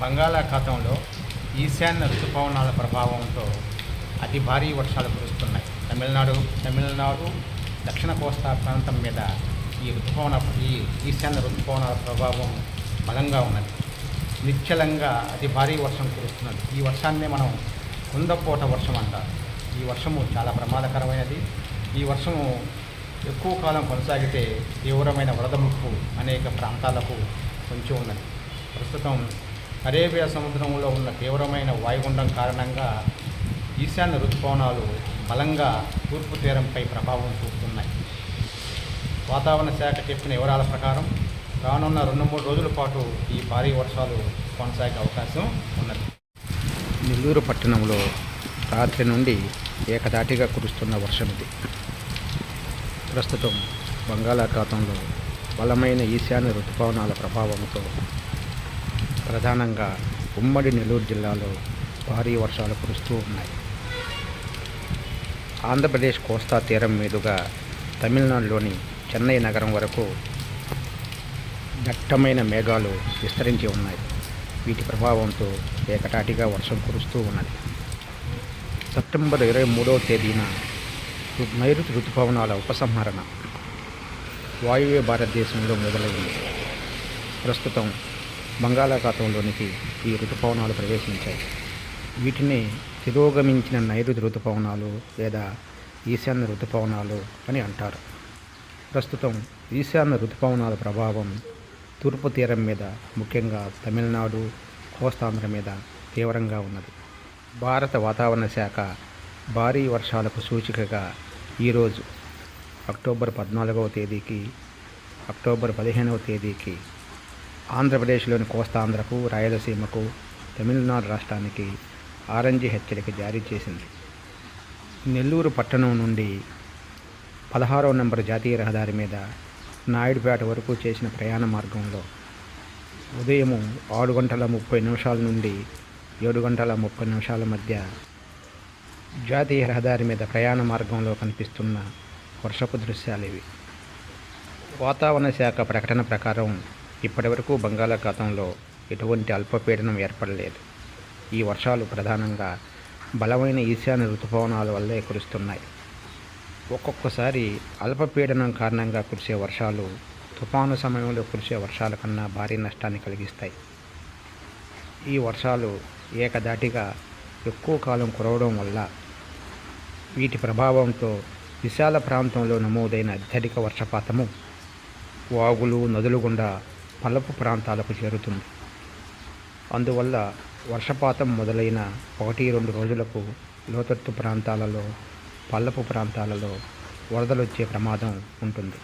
బంగాళాఖాతంలో ఈశాన్య ఋతుపవనాల ప్రభావంతో అతి భారీ వర్షాలు కురుస్తున్నాయి. తమిళనాడు దక్షిణ కోస్తా ప్రాంతం మీద ఈ ఈశాన్య ఋతుపవనాల ప్రభావం బలంగా ఉన్నది. నిశ్చలంగా అతి భారీ వర్షం కురుస్తున్నది. ఈ వర్షాన్నే మనం కుందపోట వర్షం అంటారు. ఈ వర్షము చాలా ప్రమాదకరమైనది. ఈ వర్షము ఎక్కువ కాలం కొనసాగితే తీవ్రమైన వరద ముప్పు అనేక ప్రాంతాలకు పొంచి ఉన్నది. ప్రస్తుతం అరేబియా సముద్రంలో ఉన్న తీవ్రమైన వాయుగుండం కారణంగా ఈశాన్య ఋతుపవనాలు బలంగా తూర్పు తీరంపై ప్రభావం చూపుతున్నాయి. వాతావరణ శాఖ చెప్పిన వివరాల ప్రకారం రానున్న 2-3 రోజుల పాటు ఈ భారీ వర్షాలు కొనసాగే అవకాశం ఉన్నది. నెల్లూరు పట్టణంలో రాత్రి నుండి ఏకధాటిగా కురుస్తున్న వర్షం ఇది. ప్రస్తుతం బంగాళాఖాతంలో బలమైన ఈశాన్య ఋతుపవనాల ప్రభావంతో ప్రధానంగా ఉమ్మడి నెల్లూరు జిల్లాలో భారీ వర్షాలు కురుస్తూ ఉన్నాయి. ఆంధ్రప్రదేశ్ కోస్తా తీరం మీదుగా తమిళనాడులోని చెన్నై నగరం వరకు దట్టమైన మేఘాలు విస్తరించి ఉన్నాయి. వీటి ప్రభావంతో ఏకటాటిగా వర్షం కురుస్తూ ఉన్నది. సెప్టెంబర్ 23వ తేదీన నైరుతి ఋతుపవనాల ఉపసంహరణ వాయువ్య భారతదేశంలో మొదలైంది. ప్రస్తుతం బంగాళాఖాతంలోనికి ఈ ఋతుపవనాలు ప్రవేశించాయి. వీటిని తిరోగమించిన నైరుతి ఋతుపవనాలు లేదా ఈశాన్య ఋతుపవనాలు అని అంటారు. ప్రస్తుతం ఈశాన్య ఋతుపవనాల ప్రభావం తూర్పు తీరం మీద, ముఖ్యంగా తమిళనాడు, కోస్తాంధ్ర మీద తీవ్రంగా ఉన్నది. భారత వాతావరణ శాఖ భారీ వర్షాలకు సూచికగా ఈరోజు అక్టోబర్ 14వ తేదీకి, అక్టోబర్ 15వ తేదీకి ఆంధ్రప్రదేశ్లోని కోస్తాంధ్రకు, రాయలసీమకు, తమిళనాడు రాష్ట్రానికి ఆరెంజ్ హెచ్చరిక జారీ చేసింది. నెల్లూరు పట్టణం నుండి 16వ నంబర్ జాతీయ రహదారి మీద నాయుడుపేట వరకు చేసిన ప్రయాణ మార్గంలో ఉదయం 6:30 నుండి 7:30 మధ్య జాతీయ రహదారి మీద ప్రయాణ మార్గంలో కనిపిస్తున్న వర్షపు దృశ్యాలు ఇవి. వాతావరణ శాఖ ప్రకటన ప్రకారం ఇప్పటివరకు బంగాళాఖాతంలో ఎటువంటి అల్పపీడనం ఏర్పడలేదు. ఈ వర్షాలు ప్రధానంగా బలమైన ఈశాన్య ఋతుపవనాల వల్లే కురుస్తున్నాయి. ఒక్కొక్కసారి అల్పపీడనం కారణంగా కురిసే వర్షాలు తుఫాను సమయంలో కురిసే వర్షాల కన్నా భారీ నష్టాన్ని కలిగిస్తాయి. ఈ వర్షాలు ఏకధాటిగా ఎక్కువ కాలం కురవడం వల్ల వీటి ప్రభావంతో విశాల ప్రాంతంలో నమోదైన అత్యధిక వర్షపాతము వాగులు, నదులు గుండా పల్లపు ప్రాంతాలకు చేరుతుంది. అందువల్ల వర్షపాతం మొదలైన 1-2 రోజులకు లోతట్టు ప్రాంతాలలో, పల్లపు ప్రాంతాలలో వరదలు వచ్చే ప్రమాదం ఉంటుంది.